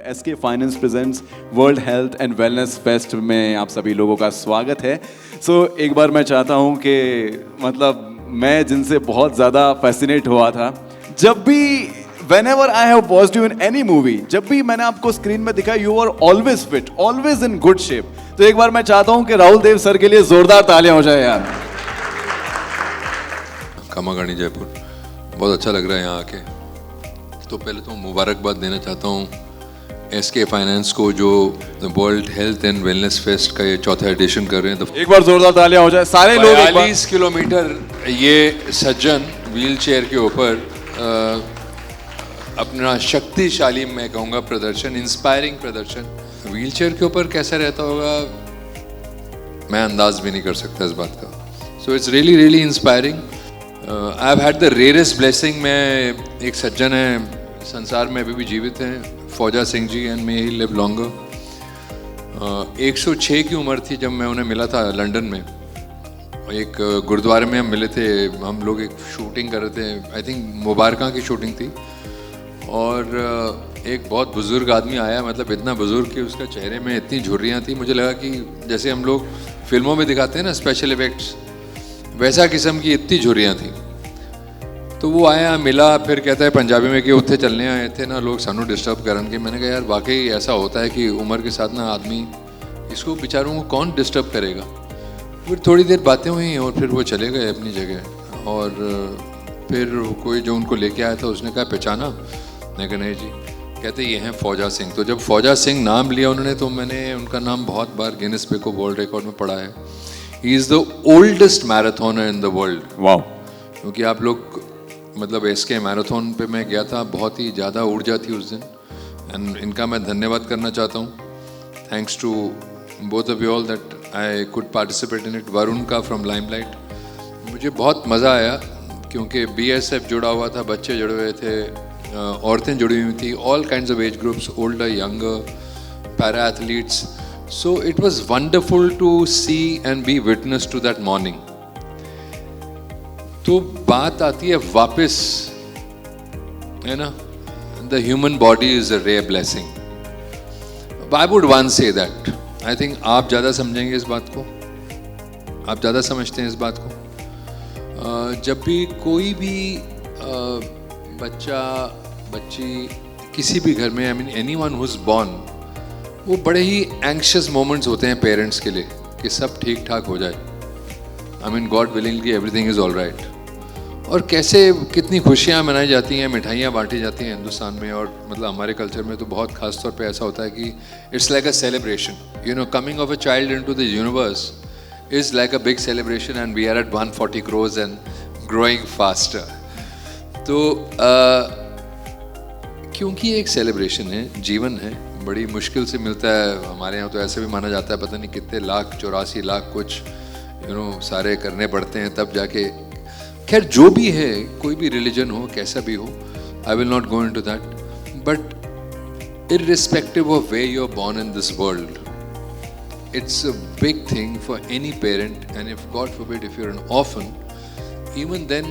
SK finance presents world health and wellness fest में आप सभी लोगों का स्वागत है। एक बार मैं चाहता हूं कि मैं जिनसे बहुत ज़्यादा फैसिनेट हुआ था, जब भी whenever I have watched you in any movie, जब भी मैंने आपको स्क्रीन में दिखा, you are always fit, always in good shape। तो एक बार मैं चाहता हूं कि राहुल देव सर के लिए जोरदार तालियां हो जाए यार। कामागानी जयपुर, बहुत अच्छा लग रहा है यहाँ आके। तो पहले तो मुबारकबाद देना चाहता हूँ एसके फाइनेंस को, जो world health and wellness fest का ये चौथा एडिशन कर रहे हैं। तो एक बार जोरदार तालियां हो जाए सारे लोग। 42 किलोमीटर ये सज्जन व्हील चेयर के ऊपर अपना शक्तिशाली, मैं कहूँगा, प्रदर्शन, इंस्पायरिंग प्रदर्शन। व्हील चेयर के ऊपर कैसा रहता होगा मैं अंदाज भी नहीं कर सकता इस बात का। So it's really really inspiring. I have had the rarest blessing. मैं एक सज्जन है, संसार में अभी भी जीवित हैं, Fauja Singh ji, and may he live longer. 106 की उम्र थी जब मैं उन्हें मिला था लंदन में। एक गुरुद्वारे में हम मिले थे, हम लोग एक शूटिंग कर रहे थे, आई थिंक मुबारका की शूटिंग थी। और एक बहुत बुज़ुर्ग आदमी आया, मतलब इतना बुज़ुर्ग कि उसका चेहरे में इतनी झुर्रियाँ थी, मुझे लगा कि जैसे हम लोग फिल्मों में दिखाते हैं ना स्पेशल इफेक्ट्स, वैसा किस्म की इतनी झुर्रियाँ थी। तो वो आया, मिला, फिर कहता है पंजाबी में कि उत्थे चलने आए थे ना लोग सानू डिस्टर्ब करन के। मैंने कहा यार वाकई ऐसा होता है कि उम्र के साथ ना आदमी, इसको बेचारों को कौन डिस्टर्ब करेगा। फिर थोड़ी देर बातें हुई और फिर वो चले गए अपनी जगह। और फिर कोई जो उनको लेके आया था उसने कहा पहचाना? मैं कहा नहीं जी। कहते ये हैं फौजा सिंह। तो जब फौजा सिंह नाम लिया उन्होंने, तो मैंने उनका नाम बहुत बार Guinness book of world record में पढ़ा है। He is the oldest marathoner in the world. वाह। क्योंकि आप लोग, मतलब एसके मैराथन पे मैं गया था, बहुत ही ज़्यादा ऊर्जा थी उस दिन। एंड इनका मैं धन्यवाद करना चाहता हूँ। Thanks to both of you all that I could participate in it. Varun का फ्रॉम लाइमलाइट, मुझे बहुत मज़ा आया क्योंकि BSF जुड़ा हुआ था, बच्चे जुड़े हुए थे, औरतें जुड़ी हुई थी, all kinds of age groups, older, younger, para athletes. So it was wonderful to see and be witness to that morning. तो बात आती है वापस, है ना, the human body is a rare blessing. I would one say that. I think आप ज़्यादा समझेंगे इस बात को, आप ज़्यादा समझते हैं इस बात को। जब भी कोई भी बच्चा, बच्ची किसी भी घर में, I mean anyone who is born, वो बड़े ही एंग्शियस मोमेंट्स होते हैं पेरेंट्स के लिए कि सब ठीक ठाक हो जाए। I mean God willingly everything is all right. और कैसे कितनी खुशियाँ मनाई जाती हैं, मिठाइयाँ बांटी जाती हैं हिंदुस्तान में। और मतलब हमारे कल्चर में तो बहुत खास तौर पे ऐसा होता है कि it's like a celebration, you know, coming of a child into the universe is like a big celebration and we are at 140 crores and growing faster. तो क्योंकि एक सेलिब्रेशन है, जीवन है, बड़ी मुश्किल से मिलता है। हमारे यहाँ तो ऐसे भी माना जाता है पता नहीं कितने लाख, 84 लाख कुछ, यू नो, सारे करने पड़ते हैं तब जाके। खैर जो भी है, कोई भी रिलीजन हो, कैसा भी हो, I will not go into that, but irrespective of where you're born in this world, it's a big thing for any parent, and if God forbid if you're an orphan, even then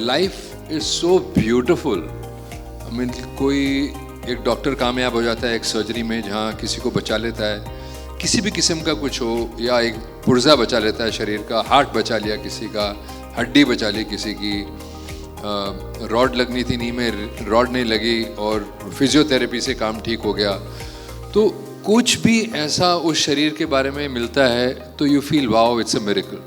life is so beautiful. I mean, कोई एक doctor कामयाब हो जाता है एक surgery में जहाँ किसी को बचा लेता है, किसी भी किस्म का कुछ हो, या एक पुर्जा बचा लेता है शरीर का, हार्ट बचा लिया किसी का, हड्डी बचा ली किसी की, रॉड लगनी थी नी में, रॉड नहीं लगी और फिजियोथेरेपी से काम ठीक हो गया। तो कुछ भी ऐसा उस शरीर के बारे में मिलता है तो you feel wow, it's a miracle.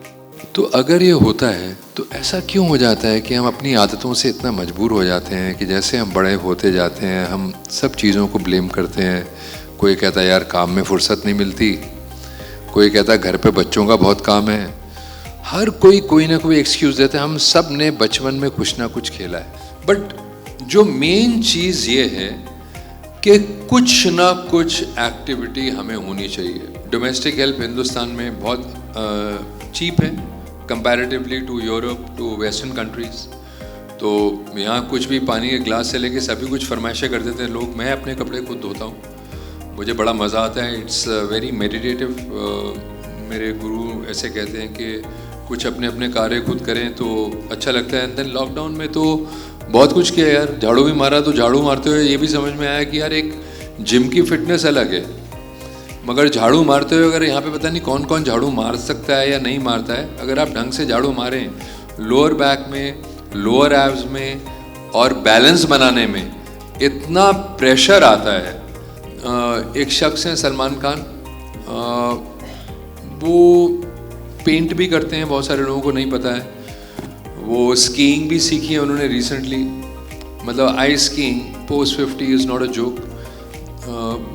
तो अगर ये होता है तो ऐसा क्यों हो जाता है कि हम अपनी आदतों से इतना मजबूर हो जाते हैं कि जैसे हम बड़े होते जाते हैं हम सब चीज़ों को ब्लेम करते हैं। कोई कहता है यार काम में फुर्सत नहीं मिलती, कोई कहता है घर पे बच्चों का बहुत काम है, हर कोई ना कोई एक्सक्यूज़ देता है। हम सब ने बचपन में कुछ ना कुछ खेला है, बट जो मेन चीज़ ये है कि कुछ ना कुछ एक्टिविटी हमें होनी चाहिए। डोमेस्टिक हेल्प हिंदुस्तान में बहुत चीप है comparatively to Europe, to western countries. तो यहाँ कुछ भी पानी के ग्लास से लेके सभी कुछ फरमाइशें कर देते हैं लोग। मैं अपने कपड़े खुद धोता हूँ, मुझे बड़ा मज़ा आता है। It's very meditative. मेरे गुरु ऐसे कहते हैं कि कुछ अपने अपने कार्य खुद करें तो अच्छा लगता है। एंड देन लॉकडाउन में तो बहुत कुछ किया यार, झाड़ू भी मारा, तो झाड़ू मारते हुए ये भी समझ में आया कि यार एक जिम की फिटनेस अलग है, मगर झाड़ू मारते हुए अगर यहाँ पे पता नहीं कौन कौन झाड़ू मार सकता है या नहीं मारता है, अगर आप ढंग से झाड़ू मारें लोअर बैक में, लोअर एब्स में और बैलेंस बनाने में इतना प्रेशर आता है। एक शख्स हैं सलमान खान, वो पेंट भी करते हैं, बहुत सारे लोगों को नहीं पता है। वो स्कीइंग भी सीखी है उन्होंने रिसेंटली, मतलब ice skiing post 50 is not a joke.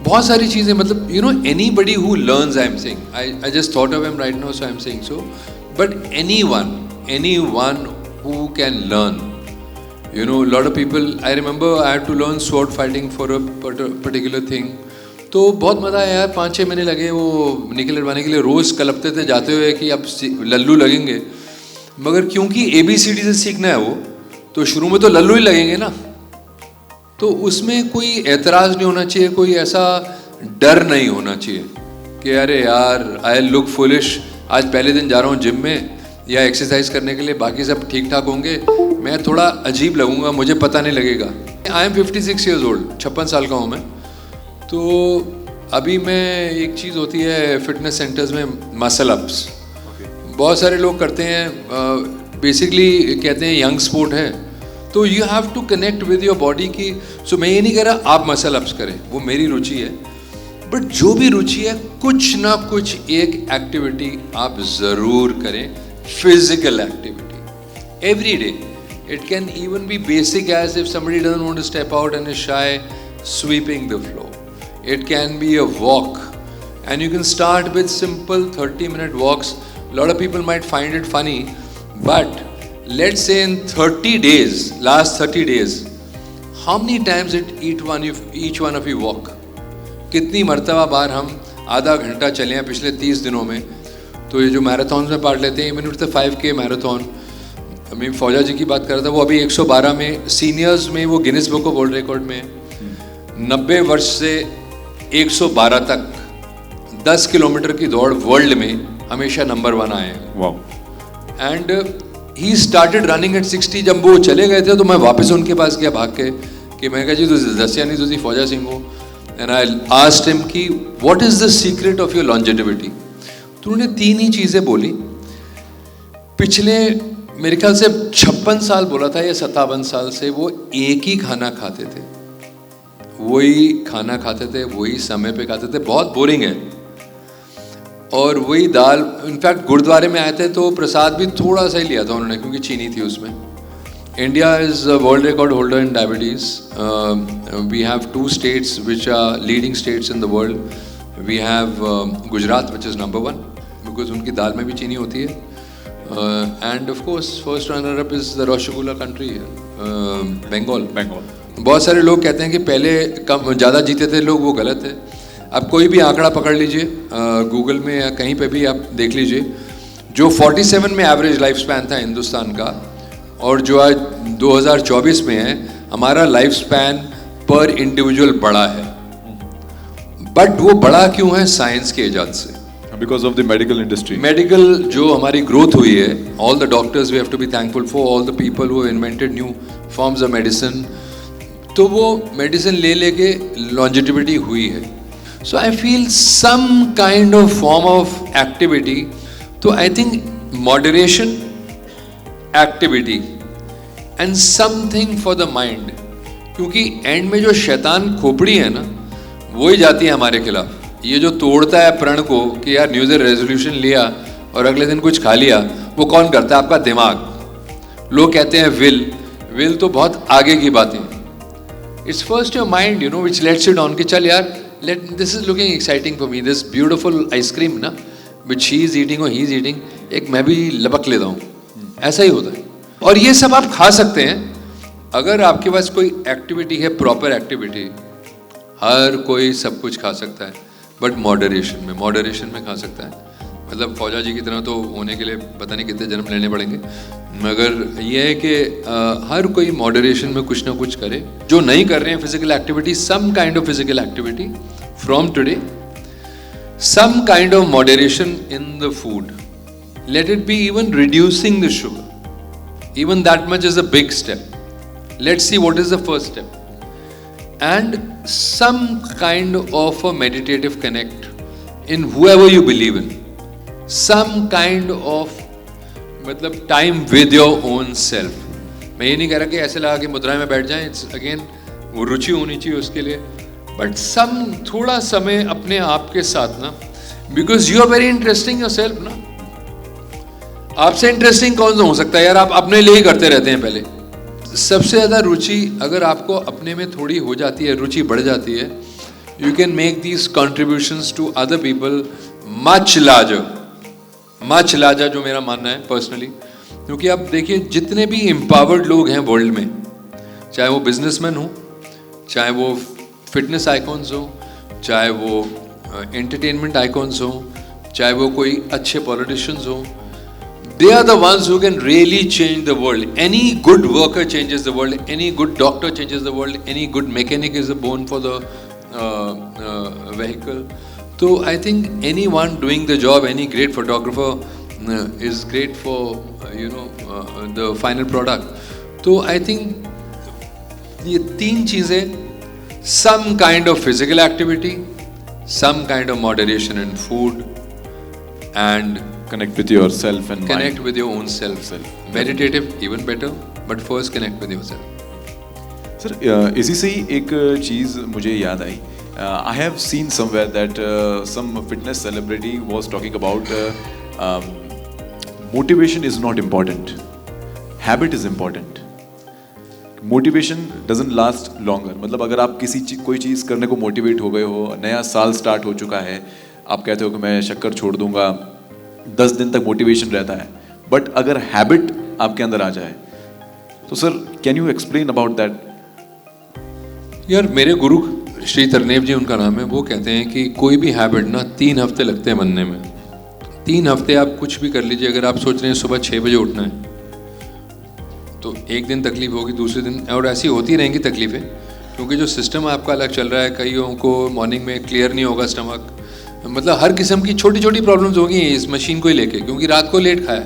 बहुत सारी चीज़ें, मतलब you know anybody who learns, I am saying, I just thought of him right now so I am saying so, but anyone who can learn, you know, a lot of people, I remember I had to learn sword fighting for a particular thing, तो बहुत मज़ा आया यार, 5-6 महीने लगे वो निकल लड़वाने के लिए, रोज़ कलपते थे जाते हुए कि अब लल्लू लगेंगे, मगर क्योंकि ABCD से सीखना है वो, तो शुरू में तो लल्लू ही लगेंगे ना, तो उसमें कोई एतराज़ नहीं होना चाहिए, कोई ऐसा डर नहीं होना चाहिए कि अरे यार आई लुक फुलिश, आज पहले दिन जा रहा हूँ जिम में या एक्सरसाइज करने के लिए, बाकी सब ठीक ठाक होंगे, मैं थोड़ा अजीब लगूंगा, मुझे पता नहीं लगेगा। आई एम 56 years old, 56 साल का हूँ मैं। तो अभी मैं, एक चीज़ होती है फिटनेस सेंटर्स में मसल अप्स, बहुत सारे लोग करते हैं, बेसिकली कहते हैं यंग स्पोर्ट है, तो you have to connect with your body की। सो मैं ये नहीं कह रहा आप मसल अप्स करें, वो मेरी रुचि है, बट जो भी रुचि है कुछ ना कुछ एक एक्टिविटी आप ज़रूर करें, physical activity every day. It can even be basic as if somebody doesn't want to step out and is shy, sweeping the floor. It can be a walk, and you can start with simple 30-minute walks. A lot of people might find it funny, but let's say in 30 days, last 30 days, how many times did each one of you walk? कितनी मर्तबा बार हम आधा घंटा चले हैं पिछले 30 दिनों में? तो ये जो मैराथन में पार्ट लेते हैं, इवन उठते 5K मैराथन, मैं फौजा जी की बात कर रहा था, वो अभी 112 में सीनियर्स में वो Guinness book of world record में है। 90 वर्ष से 112 तक 10 किलोमीटर की दौड़ वर्ल्ड में हमेशा नंबर 1 आए हैं। And he started running at 60। जब वो चले गए थे तो मैं वापस उनके पास गया भाग के कि मैं कहा जी तुझे दसिया नहीं तुझे फौजा सिंह हो, एंड आई आस्क्ड हिम कि what is the secret of your longevity. तो उन्होंने 3 ही चीज़ें बोली। पिछले मेरे ख्याल से 56 साल बोला था या 57 साल से वो एक ही खाना खाते थे, वही खाना खाते थे, वही समय पे खाते थे, बहुत बोरिंग है, और वही दाल। इनफैक्ट गुरुद्वारे में आए थे तो प्रसाद भी थोड़ा सा ही लिया था उन्होंने क्योंकि चीनी थी उसमें। India is world record holder in diabetes. We have 2 states which are leading states in the world. We have Gujarat, which is number 1 because उनकी दाल में भी चीनी होती है, and of course first runner up is the Rashgulla country, Bengal. बहुत सारे लोग कहते हैं कि पहले कम ज़्यादा जीते थे लोग, वो गलत है। अब कोई भी आंकड़ा पकड़ लीजिए, गूगल में या कहीं पे भी आप देख लीजिए, जो 47 में एवरेज लाइफ स्पैन था हिंदुस्तान का और जो आज 2024 में है, हमारा लाइफ स्पैन पर इंडिविजुअल बड़ा है। बट वो बड़ा क्यों है? साइंस के इजाद से, because of the medical industry. Medical जो हमारी ग्रोथ हुई है, all the doctors we have to be thankful for, all the people who invented new forms of medicine. तो वो मेडिसिन ले लेके लॉन्जेटिविटी हुई है। So I feel some kind of form of activity. तो I think moderation, activity and something for the mind, क्योंकि end में जो शैतान खोपड़ी है ना, वो ही जाती है हमारे खिलाफ। ये जो तोड़ता है प्रण को कि यार न्यू ईयर रेजोल्यूशन लिया और अगले दिन कुछ खा लिया, वो कौन करता है? आपका दिमाग। लोग कहते हैं विल तो बहुत आगे की बात है। It's first your mind, you know, which let's it on कि चल यार, this is looking exciting for me, this beautiful ice cream ना विच शी इज ईटिंग और ही इज ईटिंग, एक मैं भी लपक लेता हूँ। ऐसा ही होता है। और ये सब आप खा सकते हैं अगर आपके पास कोई एक्टिविटी है, प्रॉपर एक्टिविटी। हर कोई सब कुछ खा सकता है, बट मॉडरेशन में खा सकता है। मतलब फौजा जी की तरह तो होने के लिए पता नहीं कितने जन्म लेने पड़ेंगे, मगर ये है कि हर कोई मॉडरेशन में कुछ ना कुछ करे। जो नहीं कर रहे हैं physical activity, some kind of physical activity from today, some kind of moderation in the food, let it be even reducing the sugar, even that much is a big step. Let's see what is the first step. and some kind of a meditative connect in whoever you believe in, some kind of मतलब time with your own self. मैं ये नहीं कह रहा कि ऐसे लगा कि मुद्रा में बैठ जाएं, इट्स अगेन वो रुचि होनी चाहिए उसके लिए, बट सम थोड़ा समय अपने आप के साथ ना, because you are very interesting yourself ना. आपसे इंटरेस्टिंग कौन सा हो सकता है यार, आप अपने लिए ही करते रहते हैं. पहले सबसे ज़्यादा रुचि अगर आपको अपने में थोड़ी हो जाती है, रुचि बढ़ जाती है, you can make these contributions to other people much larger, जो मेरा मानना है पर्सनली. क्योंकि आप देखिए जितने भी एम्पावर्ड लोग हैं वर्ल्ड में, चाहे वो बिजनेसमैन हो, चाहे वो फिटनेस आइकॉन्स हो, चाहे वो एंटरटेनमेंट आइकॉन्स हो, चाहे वो कोई अच्छे पॉलिटिशियंस हो, they are the ones who can really change the world. Any good worker changes the world, any good doctor changes the world, any good mechanic is born for the vehicle. So I think anyone doing the job, any great photographer is great for the final product. So I think ये तीन चीजें, some kind of physical activity, some kind of moderation in food, and connect with yourself and connect mind. with your own self. Meditative even better, but first connect with yourself. Sir इसी से ही एक चीज़ मुझे याद आई. I have seen somewhere that some fitness celebrity was talking about motivation is not important, habit is important. Motivation doesn't last longer. मतलब अगर आप कोई चीज़ करने को मोटिवेट हो गए हो, नया साल स्टार्ट हो चुका है, आप कहते हो कि मैं शक्कर छोड़ दूंगा, 10 दिन तक मोटिवेशन रहता है, बट अगर हैबिट आपके अंदर आ जाए तो sir can you explain about that? यार मेरे गुरु श्री तरनेव जी उनका नाम है, वो कहते हैं कि कोई भी हैबिट ना 3 हफ्ते लगते हैं बनने में. 3 हफ्ते आप कुछ भी कर लीजिए. अगर आप सोच रहे हैं सुबह 6 बजे उठना है तो एक दिन तकलीफ होगी, दूसरे दिन, और ऐसी होती रहेंगी तकलीफें, क्योंकि जो सिस्टम आपका अलग चल रहा है. कईयों को मॉर्निंग में क्लियर नहीं होगा स्टमक, मतलब हर किस्म की छोटी छोटी प्रॉब्लम्स होगी इस मशीन को ही लेके, क्योंकि रात को लेट खाया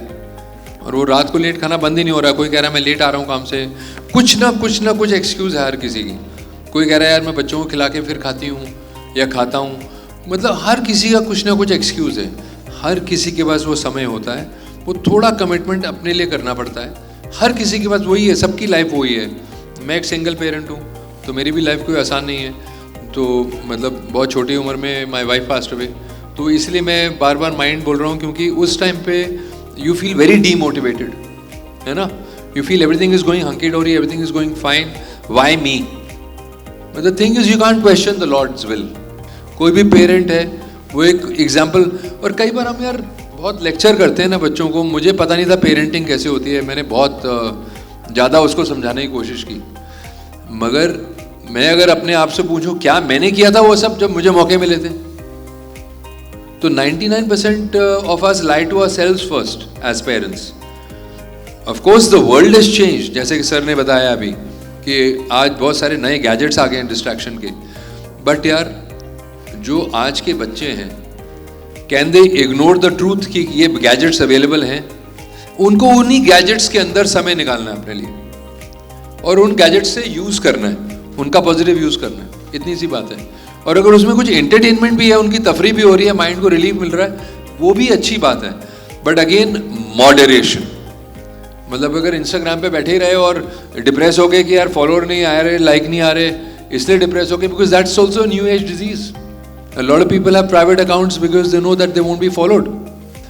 और वो रात को लेट खाना बंद ही नहीं हो रहा. कोई कह रहा है मैं लेट आ रहा हूँ काम से, कुछ ना कुछ एक्सक्यूज़ है हर किसी की. कोई कह रहा है यार मैं बच्चों को खिला के फिर खाती हूँ या खाता हूँ, मतलब हर किसी का कुछ ना कुछ एक्सक्यूज़ है. हर किसी के पास वो समय होता है, वो थोड़ा कमिटमेंट अपने लिए करना पड़ता है. हर किसी के पास वही है, सबकी लाइफ वही है. मैं एक सिंगल पेरेंट हूँ तो मेरी भी लाइफ कोई आसान नहीं है. तो मतलब बहुत छोटी उम्र में माई वाइफ पास्ट अवे, तो इसलिए मैं बार बार माइंड बोल रहा हूँ, क्योंकि उस टाइम पे यू फील वेरी डीमोटिवेटेड, है ना. You feel everything is going hunky dory, everything is going fine, why me. But the thing is you can't question the lord's will. कोई भी पेरेंट है वो एक एग्जाम्पल. और कई बार हम यार बहुत लेक्चर करते हैं ना बच्चों को. मुझे पता नहीं था पेरेंटिंग कैसे होती है, मैंने बहुत ज़्यादा उसको समझाने की कोशिश की, मगर मैं अगर अपने आप से पूछूं क्या मैंने किया था वो सब जब मुझे मौके मिले थे, तो 99% of us lie to ourselves first as parents. Of course the world has changed, जैसे कि सर ने बताया अभी कि आज बहुत सारे नए गैजेट्स आ गए हैं डिस्ट्रैक्शन के. बट यार जो आज के बच्चे हैं, can they ignore the truth कि ये गैजेट्स अवेलेबल हैं? उनको उन्हीं गैजेट्स के अंदर समय निकालना है अपने लिए, और उन गैजेट्स से यूज़ करना है, उनका पॉजिटिव यूज़ करना है. इतनी सी बात है. और अगर उसमें कुछ एंटरटेनमेंट भी है, उनकी तफरीह भी हो रही है, माइंड को रिलीफ मिल रहा है, वो भी अच्छी बात है. But again moderation. मतलब अगर इंस्टाग्राम पे बैठे ही रहे और डिप्रेस हो गए कि यार फॉलोअर नहीं आ रहे, लाइक नहीं आ रहे, इसलिए डिप्रेस हो गए, because that's also new age disease. A lot of people have private accounts because they know that they won't be followed.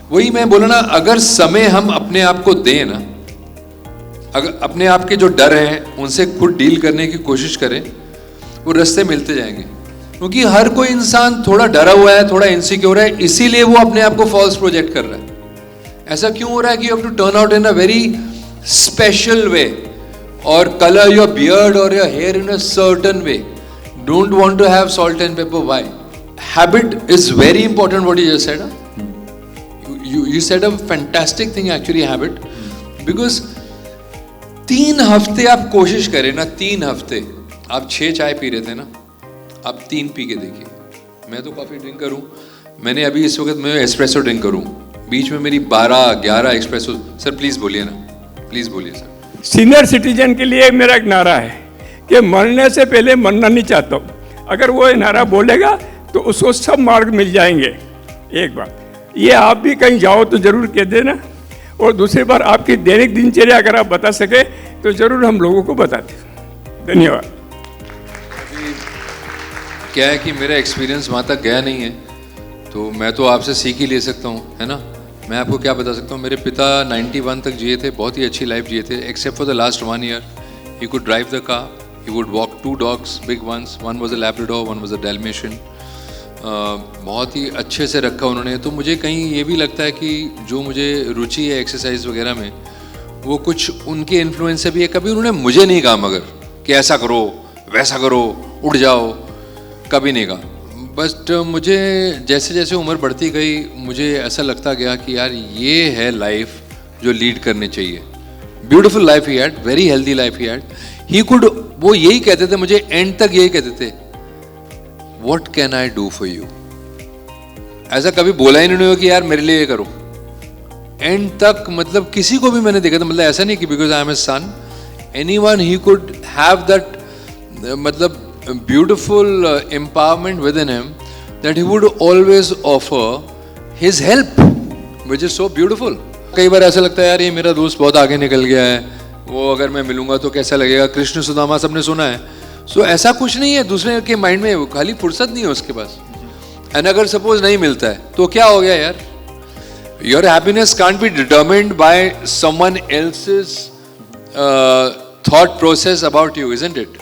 वही मैं बोला ना, अगर समय हम अपने आप को दें ना, अगर अपने आप के जो डर हैं उनसे खुद डील करने की कोशिश करें, वो रास्ते मिलते जाएंगे. क्योंकि हर कोई इंसान थोड़ा डरा हुआ है, थोड़ा इनसिक्योर है, इसीलिए वो अपने आप को फॉल्स प्रोजेक्ट कर रहा है. ऐसा क्यों हो रहा है कि you have to turn out in a very special way, और कलर योर बियर्ड और your hair in a certain way. Don't want to have salt and pepper. Why? Habit is very important. What you just said, you said a fantastic thing actually, habit, because 3 हफ्ते आप कोशिश करें ना, 3 हफ्ते आप 6 चाय P रहे थे ना, आप 3 पी के देखिए. मैं तो कॉफी ड्रिंक करूं, मैंने अभी इस वक्त मैं एस्प्रेसो ड्रिंक करूं, बीच में मेरी 12-11 एक्सप्रेसो. सर प्लीज बोलिए ना, प्लीज बोलिए सर. सीनियर सिटीजन के लिए मेरा एक नारा है कि मरने से पहले मरना नहीं चाहता हूँ। अगर वो ये नारा बोलेगा तो उसको सब मार्ग मिल जाएंगे। एक बात ये, आप भी कहीं जाओ तो जरूर कह देना, और दूसरी बार आपकी दैनिक दिनचर्या अगर आप बता सके तो जरूर हम लोगों को बताते। धन्यवाद। क्या है कि मेरा एक्सपीरियंस वहाँ तक गया नहीं है, तो मैं तो आपसे सीख ही ले सकता हूँ, है ना। मैं आपको क्या बता सकता हूँ, मेरे पिता 91 तक जिए थे, बहुत ही अच्छी लाइफ जिए थे, except for the last 1 year. He could drive the car, he would walk 2 dogs, big ones, one was a Labrador, one was a Dalmatian. बहुत ही अच्छे से रखा उन्होंने। तो मुझे कहीं ये भी लगता है कि जो मुझे रुचि है एक्सरसाइज वगैरह में, वो कुछ उनके इन्फ्लुएंस से भी है। कभी उन्होंने मुझे नहीं कहा मगर कि ऐसा करो वैसा करो उठ जाओ, कभी नहीं कहा। बट मुझे जैसे जैसे उम्र बढ़ती गई मुझे ऐसा लगता गया कि यार ये है लाइफ जो लीड करनी चाहिए। Beautiful life he had, very healthy life he had. He could, वो यही कहते थे मुझे, एंड तक यही कहते थे, what can I do for you. ऐसा कभी बोला ही नहीं कि यार मेरे लिए ये करो। एंड तक मतलब किसी को भी मैंने देखा था, मतलब ऐसा नहीं कि because I am a son, anyone he could have that मतलब beautiful empowerment within him that he would always offer his help, which is so beautiful. कई बार ऐसा लगता है यार ये मेरा दोस्त बहुत आगे निकल गया है, वो अगर मैं मिलूंगा तो कैसा लगेगा। कृष्ण सुदामा सबने सुना है। सो ऐसा कुछ नहीं है दूसरे के माइंड में, खाली फुर्सत नहीं है उसके पास। एंड अगर सपोज नहीं मिलता है तो क्या हो गया यार। Your happiness can't be determined by someone else's thought process about you, isn't it.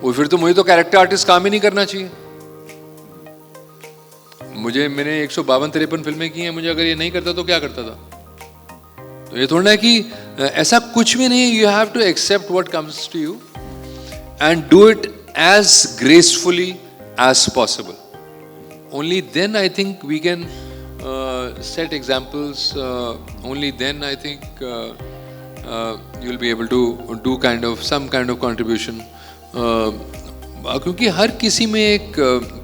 वो फिर तो मुझे तो कैरेक्टर आर्टिस्ट काम ही नहीं करना चाहिए। मैंने 152-53 फिल्में की हैं, मुझे अगर ये नहीं करता तो क्या करता था। तो ये थोड़ा है कि ऐसा कुछ भी नहीं है। You have to accept what comes to you and do it as gracefully as possible. Only then I think we can set examples, only then I think you will be able to do kind of some kind of contribution. क्योंकि हर किसी में एक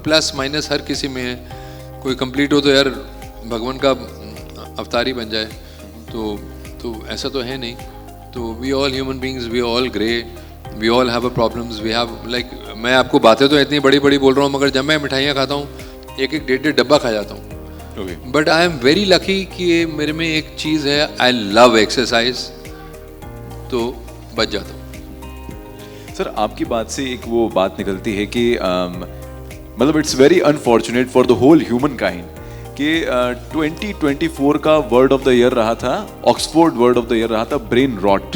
plus minus हर किसी में है। कोई complete हो तो यार भगवान का अवतार ही बन जाए, तो ऐसा तो है नहीं। तो we all human beings, we all grey, we all have a problems, we have like, मैं आपको बातें तो इतनी बड़ी बड़ी बोल रहा हूँ मगर जब मैं मिठाइयाँ खाता हूँ 1-1 डब्बा खा जाता हूँ। But I am very lucky कि मेरे में एक चीज़ है, आई लव एक्सरसाइज, तो बच जाता हूँ। सर आपकी बात से एक वो बात निकलती है कि मतलब it's very unfortunate for the whole human kind कि 2024 का वर्ड ऑफ द ईयर रहा था, Oxford word of the year रहा था ब्रेन रॉट।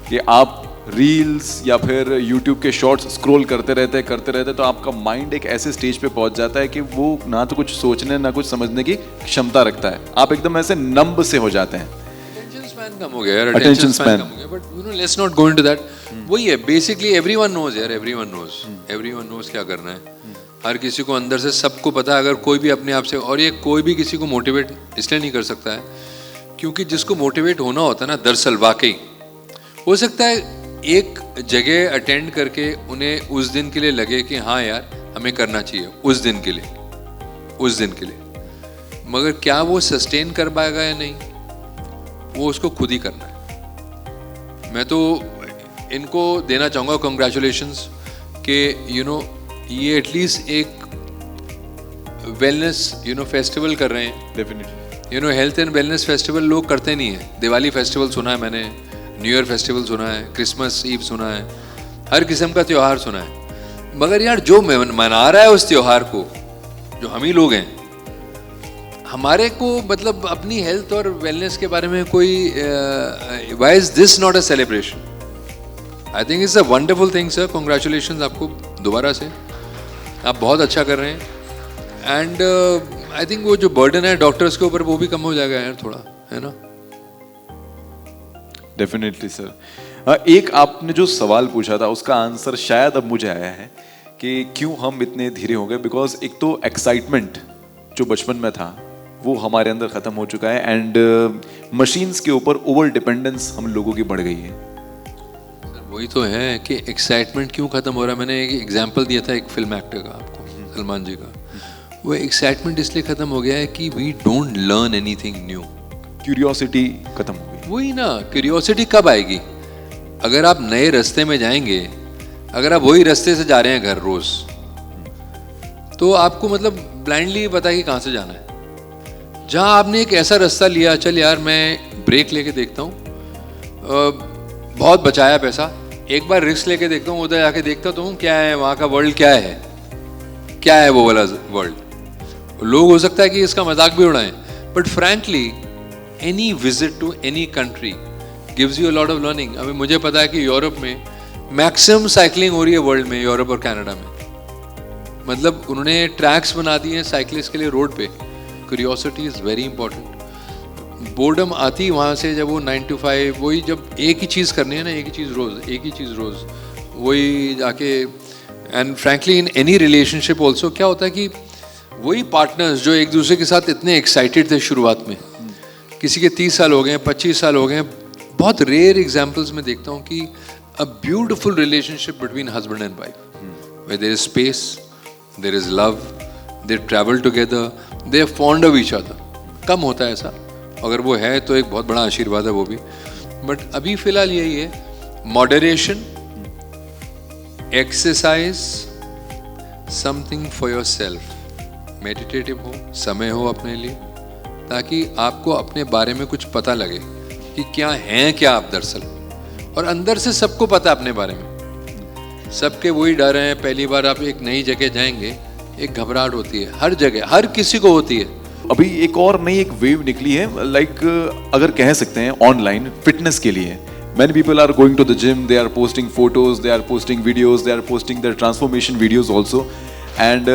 कि आप रील्स या फिर यूट्यूब के शॉर्ट्स स्क्रॉल करते रहते तो आपका माइंड एक ऐसे स्टेज पे पहुंच जाता है कि वो ना तो कुछ सोचने ना कुछ समझने की क्षमता रखता है। आप एकदम ऐसे नंब से हो जाते हैं। कम हो गया यार, अटेंशन स्पैन कम हो गया। But you know, let's not go into that. वही है बेसिकली, एवरीवन नोज यार, एवरीवन नोज क्या करना है। हर किसी को अंदर से सबको पता है। अगर कोई भी अपने आप से, और ये कोई भी किसी को मोटिवेट इसलिए नहीं कर सकता है क्योंकि जिसको मोटिवेट होना होता है ना, दरअसल वाकई हो सकता है एक जगह अटेंड करके उन्हें उस दिन के लिए लगे कि हाँ यार हमें करना चाहिए उस दिन के लिए, मगर क्या वो सस्टेन कर पाएगा या नहीं, वो उसको खुद ही करना है। मैं तो इनको देना चाहूँगा कंग्रेचुलेशंस कि यू नो ये एटलीस्ट एक वेलनेस फेस्टिवल कर रहे हैं। Definitely health and wellness festival लोग करते नहीं है। दिवाली फेस्टिवल सुना है मैंने, न्यू ईयर फेस्टिवल सुना है, क्रिसमस ईव सुना है, हर किस्म का त्यौहार सुना है। मगर यार जो मना रहा है उस त्यौहार को, जो हम ही लोग हैं, हमारे को मतलब अपनी हेल्थ और वेलनेस के बारे में कोई why is this not a celebration. I think it's a wonderful thing sir, congratulation आपको दोबारा से, आप बहुत अच्छा कर रहे हैं। एंड आई थिंक वो जो बर्डन है डॉक्टर्स के ऊपर वो भी कम हो जाएगा यार थोड़ा, है ना। Definitely sir. एक आपने जो सवाल पूछा था उसका आंसर शायद अब मुझे आया है कि क्यों हम इतने धीरे हो गए। बिकॉज एक तो एक्साइटमेंट जो बचपन में था वो हमारे अंदर ख़त्म हो चुका है एंड मशीन्स के ऊपर ओवर डिपेंडेंस हम लोगों की बढ़ गई है। वही तो है कि एक्साइटमेंट क्यों ख़त्म हो रहा है। मैंने एक एग्जांपल दिया था एक फिल्म एक्टर का आपको, सलमान जी का। वो एक्साइटमेंट इसलिए ख़त्म हो गया है कि we don't learn anything new. Curiosity ख़त्म हो गई। वही ना, क्यूरियोसिटी कब आएगी? अगर आप नए रास्ते में जाएंगे, अगर आप वही रास्ते से जा रहे हैं घर रोज, तो आपको मतलब ब्लाइंडली पता है कि कहाँ से जाना है। जहाँ आपने एक ऐसा रास्ता लिया, चल यार मैं ब्रेक लेके देखता हूँ, बहुत बचाया पैसा, एक बार रिस्क लेके देखता हूँ, उधर जाके देखता तो हूँ क्या है वहाँ का वर्ल्ड, क्या है वो वाला वर्ल्ड। लोग हो सकता है कि इसका मजाक भी उड़ाएं, but frankly any visit to any country gives you a lot of learning. अभी मुझे पता है कि यूरोप में मैक्सिमम साइकिलिंग हो रही है वर्ल्ड में, यूरोप और कनाडा में। मतलब उन्होंने ट्रैक्स बना दिए हैं साइकिलिस्ट के लिए रोड पे। Curiosity is very important. Boredom आती वहाँ से जब वो 9 to 5, वही जब एक ही चीज़ करनी है ना, एक ही चीज़ रोज़, वही जाके। And frankly in any relationship also क्या होता है कि वही पार्टनर्स जो एक दूसरे के साथ इतने एक्साइटेड थे शुरुआत में, किसी के 30 साल हो गए, 25 साल हो गए, बहुत रेयर एग्जाम्पल्स में देखता हूँ कि a beautiful relationship between husband and wife, where there is space, there is love, they travel together, they are fond of each other. कम होता है ऐसा, अगर वो है तो एक बहुत बड़ा आशीर्वाद है वो भी। बट अभी फिलहाल यही है, moderation, exercise, something for your self, meditative हो, समय हो अपने लिए, ताकि आपको अपने बारे में कुछ पता लगे कि क्या हैं क्या आप दरअसल। और अंदर से सबको पता है अपने बारे में, सबके वही डर हैं। पहली बार आप एक नई जगह जाएंगे, एक घबराहट होती है, हर जगह हर किसी को होती है। अभी एक और नई एक वेव निकली है, लाइक अगर कह सकते हैं ऑनलाइन फिटनेस के लिए। Many people are going to the gym, they are posting photos, they are posting videos, they are posting their transformation videos also, and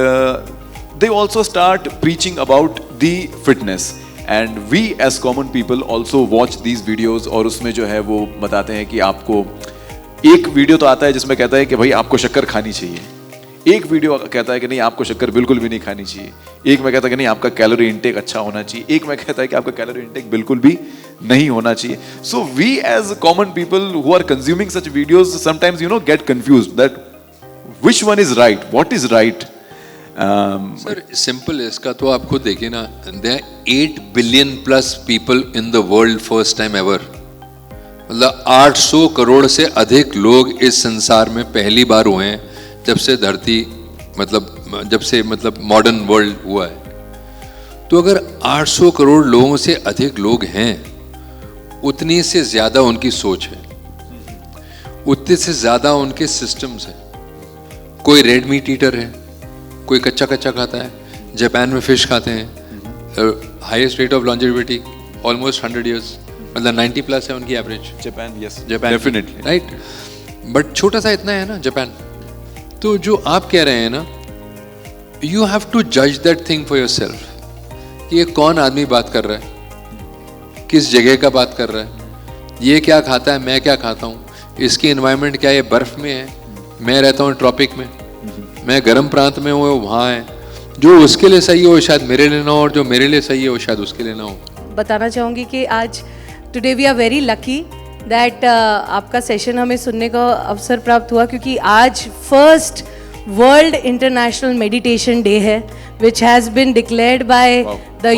they also start preaching about the fitness, and we as common people also watch these videos। और उसमें जो है वो बताते हैं कि आपको, एक वीडियो तो आता है जिसमें कहता है कि भाई आपको शक्कर खानी चाहिए, एक वीडियो कहता है कि नहीं आपको शक्कर बिल्कुल भी नहीं खानी चाहिए, एक में कहता है कि नहीं आपका कैलोरी इंटेक अच्छा होना चाहिए, एक में कहता है कि आपका कैलोरी इंटेक बिल्कुल भी नहीं होना चाहिए। So we as common people who are consuming such videos sometimes get confused that which one is right, what is right. Sir simple है इसका, तो आप खुद देखिए ना, there are 8 billion plus people in the world first time ever. मतलब 800 करोड़ से अधिक लोग इस संसार में पहली बार हुए हैं जब से धरती, जब से मॉडर्न वर्ल्ड हुआ है। तो अगर 800 करोड़ लोगों से अधिक लोग हैं, उतनी से ज्यादा उनकी सोच है, उतने से ज्यादा उनके सिस्टम्स हैं। कोई रेड मीट ईटर है, कोई कच्चा खाता है, जापान में फिश खाते हैं, highest rate of longevity almost 100 years, मतलब 90 प्लस है उनकी average. Japan, yes Japan definitely, right. But छोटा सा इतना है ना जापान। तो जो आप कह रहे हैं ना, यू हैव टू जज that thing for your self, कि ये कौन आदमी बात कर रहा है, किस जगह का बात कर रहा है, ये क्या खाता है, मैं क्या खाता हूँ, इसकी एनवायरनमेंट क्या, ये बर्फ में है, मैं रहता हूँ ट्रॉपिक में, मैं गर्म प्रांत में हूँ, वहाँ है। जो उसके लिए सही हो शायद मेरे लिए ना हो, और जो मेरे लिए सही है वो शायद उसके लिए ना हो। बताना चाहूँगी कि आज today we are very lucky that आपका सेशन हमें सुनने का अवसर प्राप्त हुआ, क्योंकि आज first world international meditation day है, which has been declared by the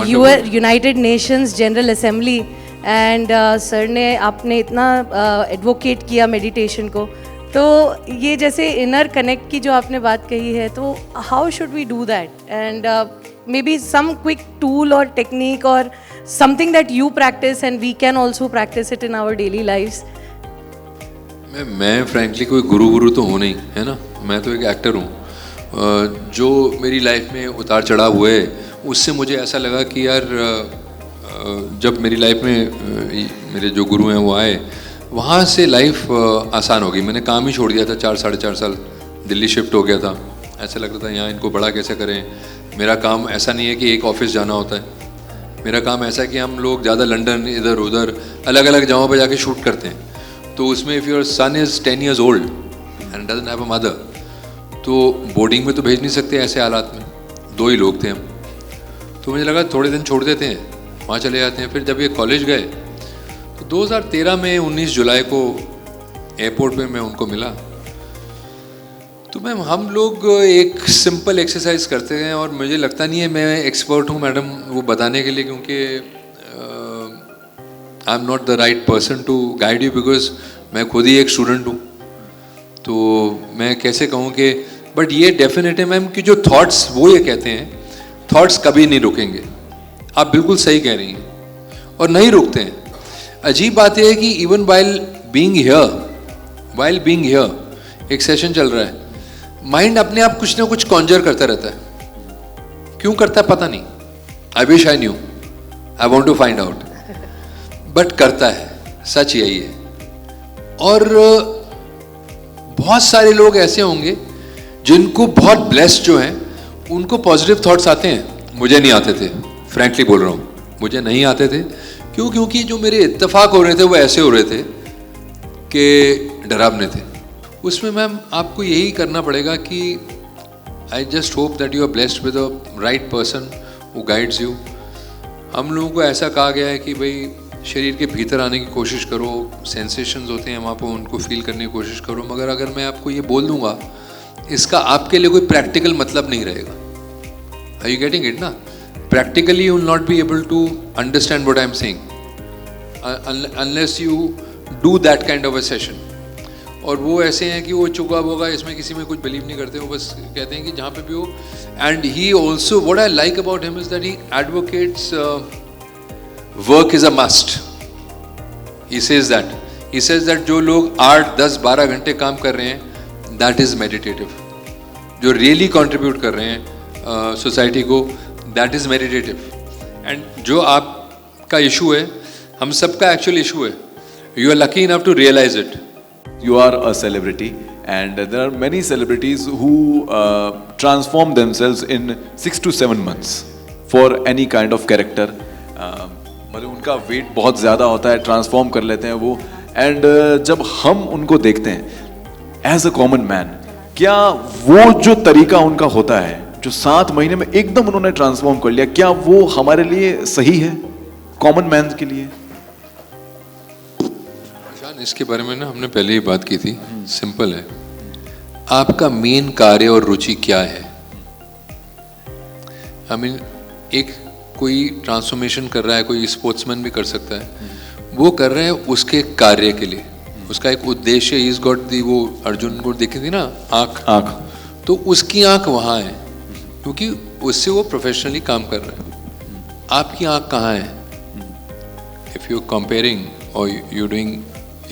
United Nations General Assembly. And sir ने, आपने इतना एडवोकेट किया मेडिटेशन को, तो ये जैसे इनर कनेक्ट की जो आपने बात कही है, तो how should we do that, and maybe some quick tool और टेक्निक और something that you practice and we can also practice it in our daily lives। मैं फ्रैंकली कोई गुरु तो हूँ नहीं, है ना, मैं तो एक एक्टर हूँ। जो मेरी लाइफ में उतार चढ़ाव हुए, उससे मुझे ऐसा लगा कि यार जब मेरी लाइफ में मेरे जो गुरु हैं वो आए, वहाँ से लाइफ आसान हो गई। मैंने काम ही छोड़ दिया था, 4-4.5 साल दिल्ली शिफ्ट हो गया था। ऐसा लग रहा था यहाँ इनको बड़ा कैसे करें। मेरा काम ऐसा नहीं है कि एक ऑफिस जाना होता है, मेरा काम ऐसा है कि हम लोग ज़्यादा लंदन इधर उधर अलग अलग जगहों पर जाके शूट करते हैं। तो उसमें if your son is 10 years old and doesn't have a mother, तो बोर्डिंग में तो भेज नहीं सकते ऐसे हालात में। 2 ही लोग थे हम, तो मुझे लगा थोड़े दिन छोड़ देते हैं, वहाँ चले जाते हैं। फिर जब ये कॉलेज गए तो 2013 में 19 जुलाई को एयरपोर्ट पे मैं उनको मिला। तो मैम हम लोग एक सिंपल एक्सरसाइज करते हैं, और मुझे लगता नहीं है मैं एक्सपर्ट हूँ मैडम वो बताने के लिए, क्योंकि I am not the right person to guide you, because मैं खुद ही एक स्टूडेंट हूँ. तो मैं कैसे कहूँ कि बट ये डेफिनेट है मैम कि जो थॉट्स वो ये कहते हैं, थॉट्स कभी नहीं रुकेंगे. आप बिल्कुल सही कह रही हैं, और नहीं रुकते हैं. अजीब बात यह है कि इवन वाइल बीइंग हियर एक सेशन चल रहा है, माइंड अपने आप कुछ ना कुछ कॉन्जर करता रहता है. क्यों करता है पता नहीं. I wish I knew, I want to find out, but करता है. सच यही है. और बहुत सारे लोग ऐसे होंगे जिनको बहुत ब्लेस्ड जो हैं, उनको पॉजिटिव थॉट्स आते हैं. मुझे नहीं आते थे, फ्रैंकली बोल रहा हूँ, मुझे नहीं आते थे. क्यों? क्योंकि जो मेरे इत्तेफाक हो रहे थे वो ऐसे हो रहे थे कि डरावने थे. उसमें मैम आपको यही करना पड़ेगा कि I just hope that you are blessed with a right person who guides you. हम लोगों को ऐसा कहा गया है कि भाई शरीर के भीतर आने की कोशिश करो, सेंसेशंस होते हैं वहाँ पर, उनको फील करने की कोशिश करो. मगर अगर मैं आपको ये बोल दूंगा, इसका आपके लिए कोई प्रैक्टिकल मतलब नहीं रहेगा. आर यू गेटिंग इट ना? Practically you will not be able to understand what I am saying unless you do that kind of a session. और वो ऐसे हैं कि वो चुका होगा, इसमें किसी में कुछ बिलीव नहीं करते, वो बस कहते हैं कि जहाँ पे भी हो. And he also, what I like about him is that he advocates work is a must. He says that जो लोग 8, 10, 12 घंटे काम कर रहे हैं, दैट इज मेडिटेटिव. जो रियली कंट्रीब्यूट कर रहे हैं सोसाइटी को, दैट इज मेडिटेटिव. एंड जो आपका इशू है, हम सबका एक्चुअल इशू है. You are lucky enough to realise it. You are a celebrity, and there are many celebrities who transform themselves in 6 to 7 months for any kind of character. मतलब उनका wait बहुत ज़्यादा होता है, ट्रांसफॉर्म कर लेते हैं वो. एंड जब हम उनको देखते हैं एज अ कॉमन मैन, क्या वो जो तरीका उनका होता है, जो 7 महीने में एकदम उन्होंने ट्रांसफॉर्म कर लिया, क्या वो हमारे लिए सही है, कॉमन मैन के लिए? इसके बारे में ना हमने पहले ही बात की थी. सिंपल है, आपका मेन कार्य और रुचि क्या है. आई मीन एक कोई ट्रांसफॉर्मेशन कर रहा है, कोई स्पोर्ट्समैन भी कर सकता है, वो कर रहे हैं उसके कार्य के लिए, उसका एक उद्देश्य. इज गॉट दी, वो अर्जुन को देखी थी ना आँख, तो उसकी आँख वहाँ है क्योंकि उससे वो प्रोफेशनली काम कर रहे हैं. आपकी आँख कहाँ है? इफ यू कंपेयरिंग और you doing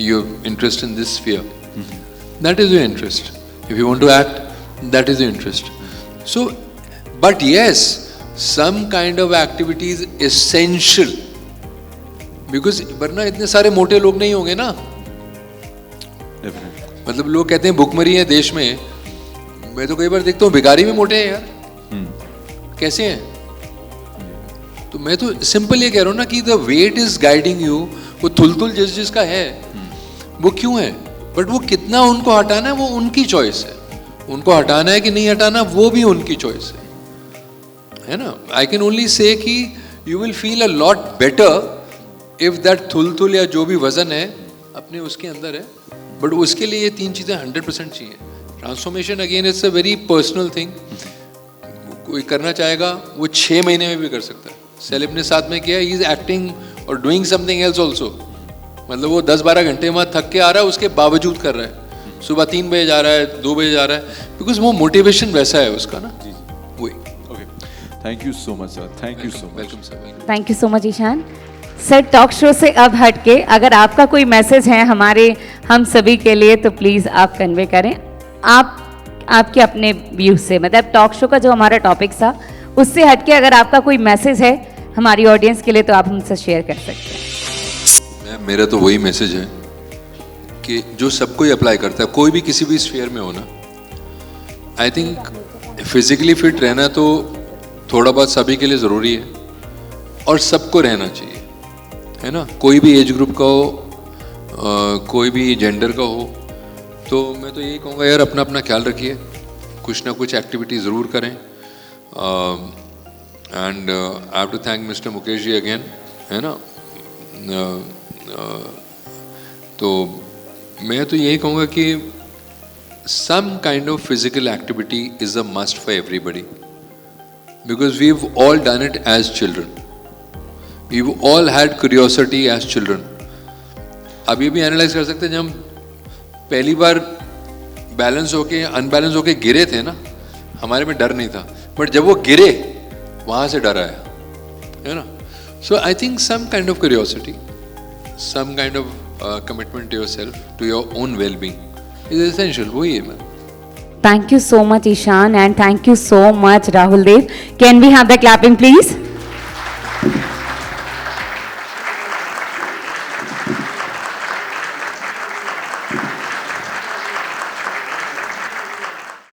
your interest in this sphere, that is your interest. If you want to act, that is your interest. So, but yes, some kind of activity is essential, because वरना इतने सारे मोटे लोग नहीं होंगे ना. मतलब लोग कहते हैं भुखमरी है देश में, मैं तो कई बार देखता हूँ भिखारी भी मोटे हैं यार. कैसे हैं? तो मैं तो सिंपल ये कह रहा हूँ ना कि the weight is guiding you. वो थुल जिसका है वो क्यों है, बट वो कितना उनको हटाना है वो उनकी चॉइस है. उनको हटाना है कि नहीं हटाना वो भी उनकी चॉइस है ना. आई कैन ओनली से कि you will feel a lot better if that Thul या जो भी वजन है अपने उसके अंदर है. बट उसके लिए ये 3 चीज़ें 100% चाहिए. Transformation again it's a very personal thing. कोई करना चाहेगा वो 6 महीने में भी कर सकता है. सेलेब ने साथ में किया, ही इज एक्टिंग और डूइंग समथिंग एल्स ऑल्सो. मतलब वो 10-12 घंटे वहाँ थक के आ रहा है, उसके बावजूद कर रहा है. सुबह 3 बजे जा रहा है, 2 बजे जा रहा है, बिकॉज वो मोटिवेशन वैसा है उसका ना. वही. Okay, thank you so much sir. Thank you so much. Welcome sir. Thank you so much Ishan sir. Talk show से अब हट के अगर आपका कोई मैसेज है हम सभी के लिए, तो प्लीज़ आप कन्वे करें. आपके अपने व्यू से, मतलब टॉक शो का जो हमारा टॉपिक था उससे हट के अगर आपका कोई मैसेज है हमारी ऑडियंस के लिए, तो आप हमसे शेयर कर सकते हैं. मेरा तो वही मैसेज है कि जो सबको ही अप्लाई करता है, कोई भी किसी भी स्फीयर में हो ना. आई थिंक फिजिकली फिट रहना तो थोड़ा बहुत सभी के लिए ज़रूरी है, और सबको रहना चाहिए, है ना. कोई भी एज ग्रुप का हो, कोई भी जेंडर का हो. तो मैं तो यही कहूँगा यार, अपना अपना ख्याल रखिए, कुछ ना कुछ एक्टिविटी ज़रूर करें. And I have to thank mister Mukesh ji again, है ना. तो मैं तो यही कहूँगा कि some kind of physical activity is a must for everybody, because we've all done it as children. We all had curiosity as children. अब ये भी एनालाइज कर सकते हैं, जब हम पहली बार बैलेंस होके अनबैलेंस होके गिरे थे ना, हमारे में डर नहीं था, बट जब वो गिरे वहां से डर आया, है ना. So I think some kind of curiosity, some kind of commitment to yourself, to your own wellbeing is essential. वही है ma'am. Thank you so much, Ishan, and thank you so much, Rahul Dev. Can we have the clapping, please?